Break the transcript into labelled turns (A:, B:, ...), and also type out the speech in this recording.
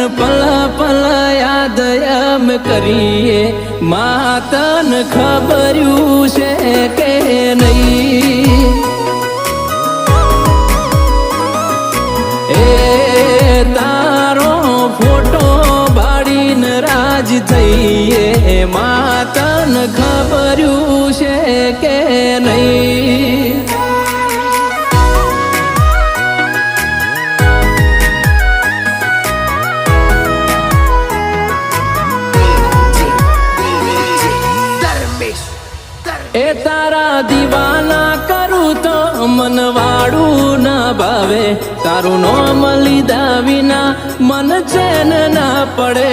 A: પલ પલ યાદ એમ કરીએ માતન ખબર્યું છે કે નહીં એ તારો ફોટો બાળીને રાજ થઈએ માતન ખબર્યું છે કે નહીં એ તારા દીવાના કરું તો મન વાળું ના ભાવે તારું નામ લીધા વિના મન ચેન ના પડે